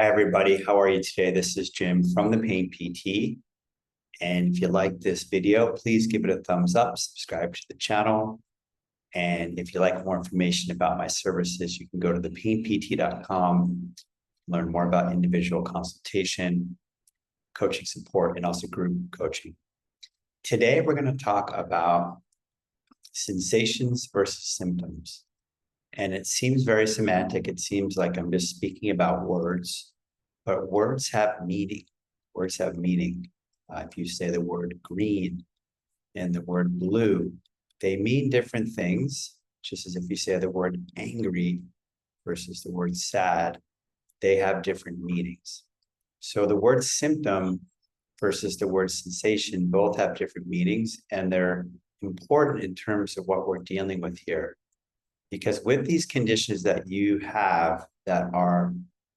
Hi, everybody. How are you today? This is Jim from the Pain PT. And if you like this video, please give it a thumbs up, subscribe to the channel. And if you like more information about my services, you can go to thepainpt.com, learn more about individual consultation, coaching support, and also group coaching. Today, we're going to talk about sensations versus symptoms. And it seems very semantic. It seems like I'm just speaking about words, but words have meaning. Words have meaning. If you say the word green and the word blue, they mean different things, just as if you say the word angry versus the word sad, they have different meanings. So the word symptom versus the word sensation both have different meanings, and they're important in terms of what we're dealing with here. Because with these conditions that you have that are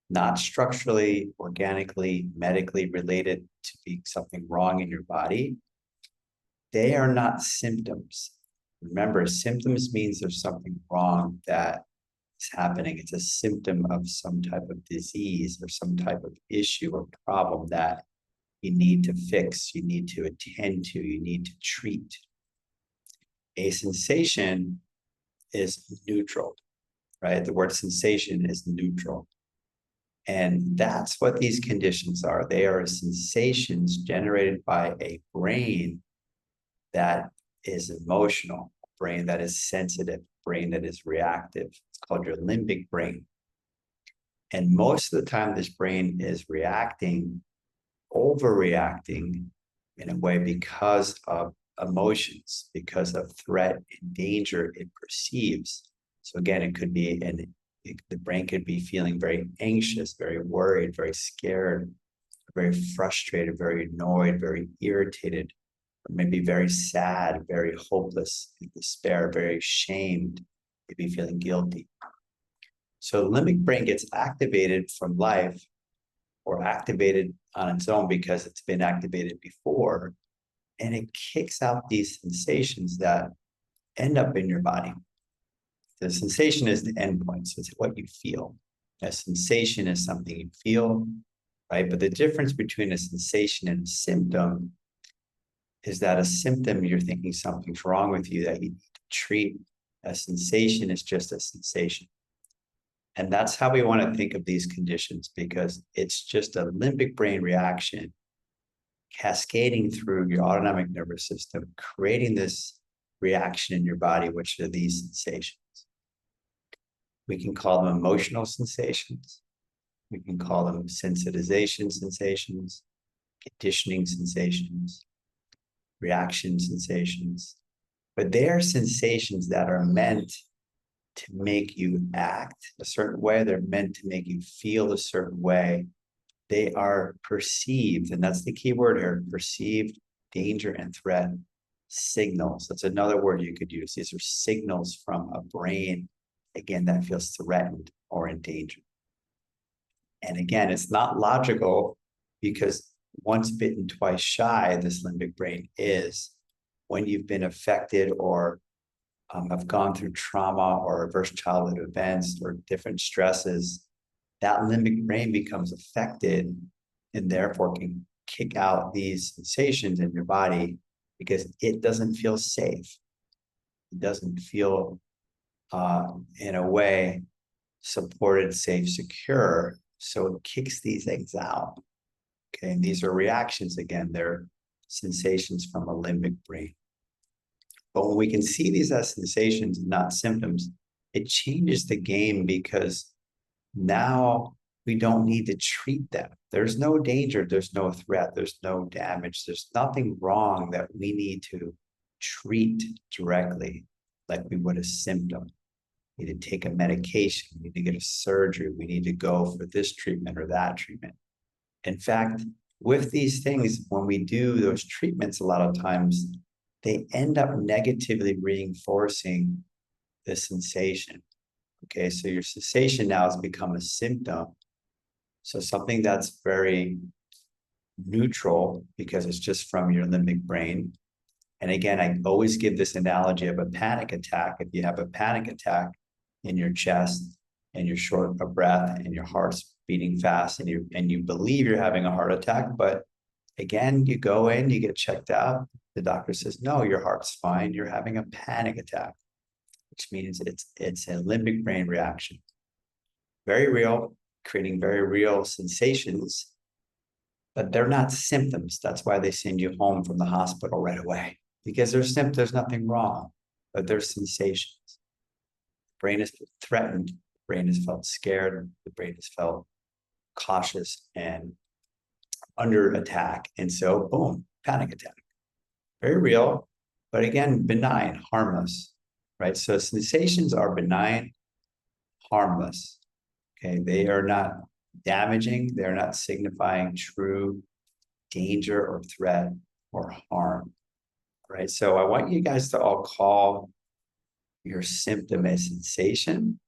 not structurally, organically, medically related to being something wrong in your body, they are not symptoms. Remember, symptoms means there's something wrong that is happening. It's a symptom of some type of disease or some type of issue or problem that you need to fix, you need to attend to, you need to treat. A sensation is neutral, right? The word sensation is neutral. And that's what these conditions are. They are sensations generated by a brain that is emotional, a brain that is sensitive, a brain that is reactive. It's called your limbic brain. And most of the time, this brain is reacting, overreacting in a way because of emotions, because of threat and danger it perceives. So again, it could be, the brain could be feeling very anxious, very worried, very scared, very frustrated, very annoyed, very irritated, or maybe very sad, very hopeless, in despair, very ashamed, maybe feeling guilty. So the limbic brain gets activated from life or activated on its own because it's been activated before. And it kicks out these sensations that end up in your body. The sensation is the endpoint, so it's what you feel. A sensation is something you feel, right? But the difference between a sensation and a symptom is that a symptom, you're thinking something's wrong with you that you need to treat. A sensation is just a sensation. And that's how we want to think of these conditions, because it's just a limbic brain reaction cascading through your autonomic nervous system, creating this reaction in your body, which are these sensations. We can call them emotional sensations. We can call them sensitization sensations, conditioning sensations, reaction sensations. But they are sensations that are meant to make you act a certain way. They're meant to make you feel a certain way. They are perceived, and that's the key word here, perceived danger and threat signals. That's another word you could use. These are signals from a brain, again, that feels threatened or in danger. And again, it's not logical, because once bitten, twice shy, this limbic brain is. When you've been affected or have gone through trauma or adverse childhood events or different stresses, that limbic brain becomes affected and therefore can kick out these sensations in your body because it doesn't feel safe. It doesn't feel, in a way, supported, safe, secure. So it kicks these things out. Okay, and these are reactions. Again, they're sensations from a limbic brain. But when we can see these as sensations, not symptoms, it changes the game, because now we don't need to treat them. There's no danger, there's no threat, there's no damage, there's nothing wrong that we need to treat directly like we would a symptom. We need to take a medication, we need to get a surgery, we need to go for this treatment or that treatment. In fact, with these things, when we do those treatments, a lot of times they end up negatively reinforcing the sensation. Okay, so your sensation now has become a symptom. So something that's very neutral, because it's just from your limbic brain. And again, I always give this analogy of a panic attack. If you have a panic attack in your chest and you're short of breath and your heart's beating fast and you believe you're having a heart attack, but again, you go in, you get checked out. The doctor says, no, your heart's fine. You're having a panic attack, which means it's a limbic brain reaction. Very real, creating very real sensations, but they're not symptoms. That's why they send you home from the hospital right away, because there's nothing wrong, but there's sensations. The brain is threatened, the brain has felt scared, the brain has felt cautious and under attack. And so, boom, panic attack. Very real, but again, benign, harmless, right? So sensations are benign, harmless. Okay, they are not damaging, they're not signifying true danger or threat or harm, right? So I want you guys to all call your symptom a sensation.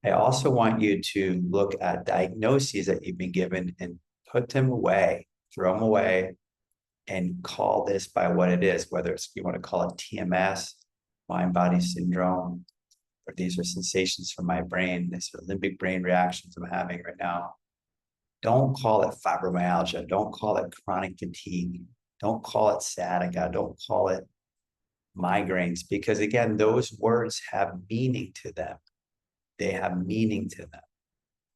I also want you to look at diagnoses that you've been given and put them away, throw them away, and call this by what it is, whether it's, you want to call it TMS, mind-body syndrome, or these are sensations from my brain, these are limbic brain reactions I'm having right now. Don't call it fibromyalgia. Don't call it chronic fatigue. Don't call it sciatica. Don't call it migraines, because again, those words have meaning to them. They have meaning to them.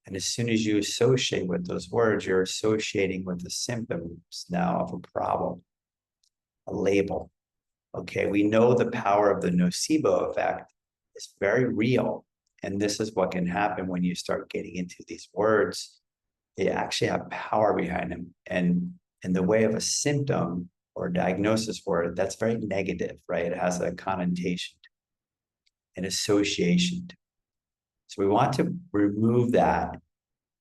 And as soon as you associate with those words, you're associating with the symptoms now of a problem, a label. Okay, we know the power of the nocebo effect is very real. And this is what can happen when you start getting into these words. They actually have power behind them. And in the way of a symptom or diagnosis word, that's very negative, right? It has a connotation, an association. So we want to remove that,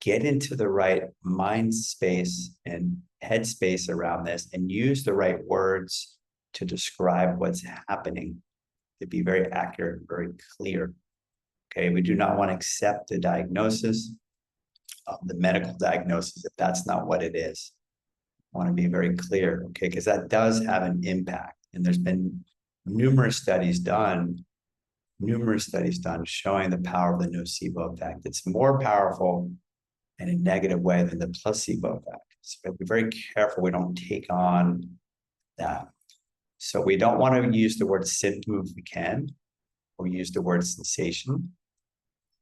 get into the right mind space and head space around this, and use the right words to describe what's happening, to be very accurate, very clear. Okay, we do not want to accept the diagnosis, the medical diagnosis, if that's not what it is. I want to be very clear, okay, because that does have an impact. And there's been numerous studies done showing the power of the nocebo effect. It's more powerful in a negative way than the placebo effect. So be very careful we don't take on that. So we don't want to use the word symptom if we can, or use the word sensation.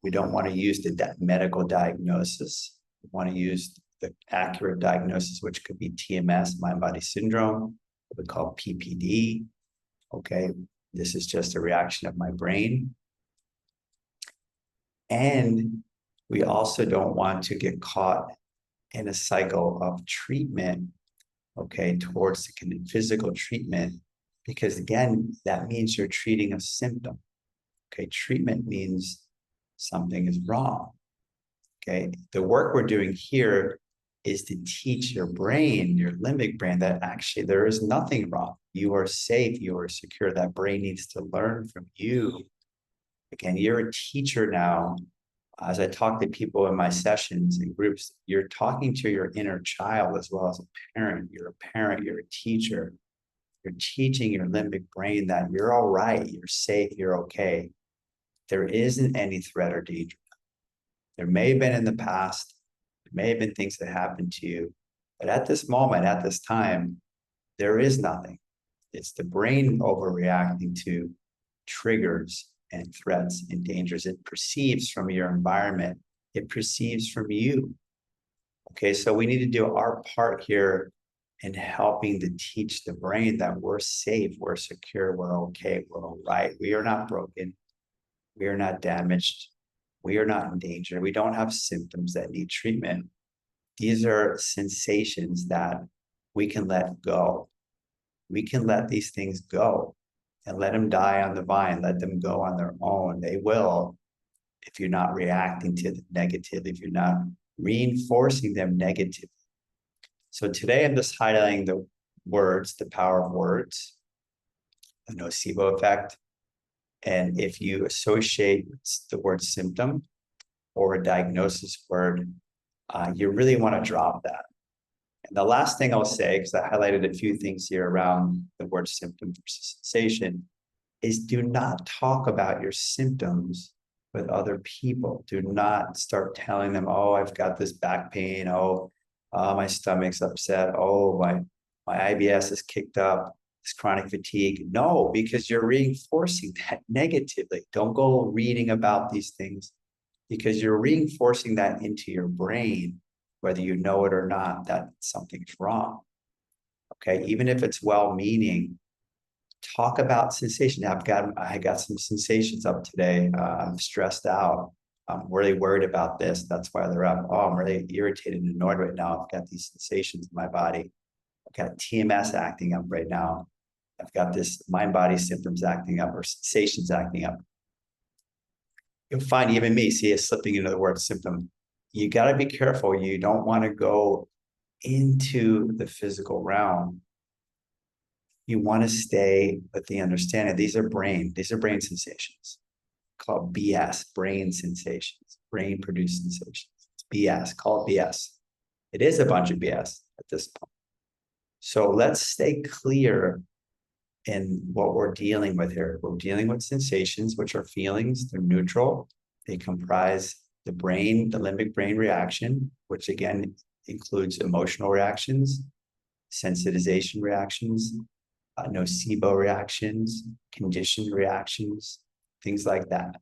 We don't want to use the medical diagnosis. We want to use the accurate diagnosis, which could be TMS, mind-body syndrome, what we call PPD. Okay, this is just a reaction of my brain. And we also don't want to get caught in a cycle of treatment, okay, towards the physical treatment, because again, that means you're treating a symptom. Okay, treatment means something is wrong. Okay, the work we're doing here is to teach your brain, your limbic brain, that actually there is nothing wrong. You are safe, you are secure. That brain needs to learn from you. Again, you're a teacher now. As I talk to people in my sessions and groups, you're talking to your inner child as well as a parent. You're a parent, you're a teacher. You're teaching your limbic brain that you're all right, you're safe, you're okay. There isn't any threat or danger. There may have been in the past, there may have been things that happened to you, but at this moment, at this time, there is nothing. It's the brain overreacting to triggers and threats and dangers it perceives from your environment. It perceives from you. Okay, so we need to do our part here in helping to teach the brain that we're safe, we're secure, we're okay, we're all right. We are not broken. We are not damaged. We are not in danger. We don't have symptoms that need treatment. These are sensations that we can let go. We can let these things go and let them die on the vine. Let them go on their own. They will, if you're not reacting to the negative, if you're not reinforcing them negatively. So today I'm just highlighting the words, the power of words, the nocebo effect. And if you associate the word symptom or a diagnosis word, you really want to drop that. And the last thing I'll say, because I highlighted a few things here around the word symptom versus sensation, is do not talk about your symptoms with other people. Do not start telling them, oh, I've got this back pain. Oh, my stomach's upset. Oh, my IBS is kicked up. It's chronic fatigue. No, because you're reinforcing that negatively. Don't go reading about these things because you're reinforcing that into your brain, whether you know it or not, that something's wrong. Okay, even if it's well-meaning, talk about sensation. I got some sensations up today. I'm stressed out. I'm really worried about this. That's why they're up. Oh, I'm really irritated and annoyed right now. I've got these sensations in my body. I've got TMS acting up right now. I've got this mind-body symptoms acting up or sensations acting up. You'll find even me, see it slipping into the word symptom. You got to be careful. You don't want to go into the physical realm. You want to stay with the understanding. These are brain sensations called BS, brain sensations, brain produced sensations. It's BS, call it BS. It is a bunch of BS at this point. So let's stay clear in what we're dealing with here. We're dealing with sensations, which are feelings. They're neutral. They comprise the brain, the limbic brain reaction, which again includes emotional reactions, sensitization reactions, nocebo reactions, conditioned reactions, things like that.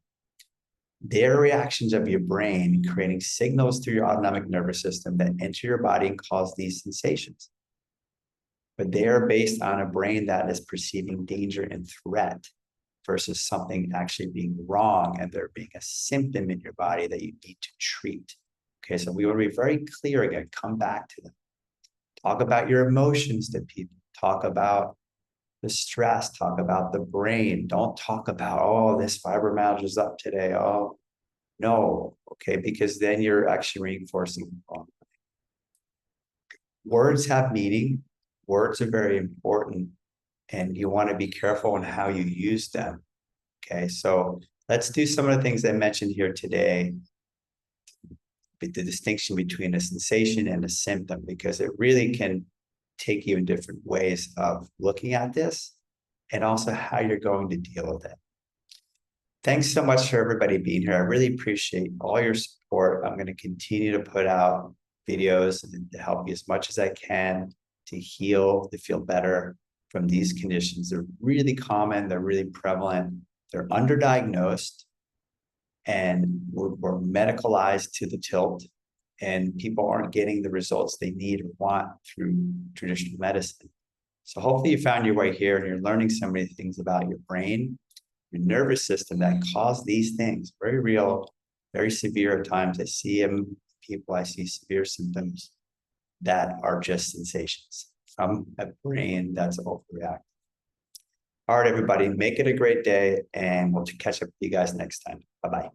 They're reactions of your brain creating signals through your autonomic nervous system that enter your body and cause these sensations. But they are based on a brain that is perceiving danger and threat versus something actually being wrong and there being a symptom in your body that you need to treat. Okay, so we want to be very clear again, come back to them. Talk about your emotions to people. Talk about the stress, talk about the brain. Don't talk about, oh, this fibromyalgia is up today. Oh, no, okay, because then you're actually reinforcing the wrong. Words have meaning. Words are very important, and you want to be careful in how you use them. Okay, so let's do some of the things I mentioned here today, the distinction between a sensation and a symptom, because it really can take you in different ways of looking at this and also how you're going to deal with it. Thanks so much for everybody being here. I really appreciate all your support. I'm going to continue to put out videos and to help you as much as I can to heal, to feel better from these conditions. They're really common. They're really prevalent. They're underdiagnosed and we're medicalized to the tilt, and people aren't getting the results they need or want through traditional medicine. So hopefully you found your way here and you're learning so many things about your brain, your nervous system that cause these things. Very real, very severe at times. I see people, I see severe symptoms that are just sensations from a brain that's overreacting. All right, everybody, make it a great day, and we'll catch up with you guys next time. Bye-bye.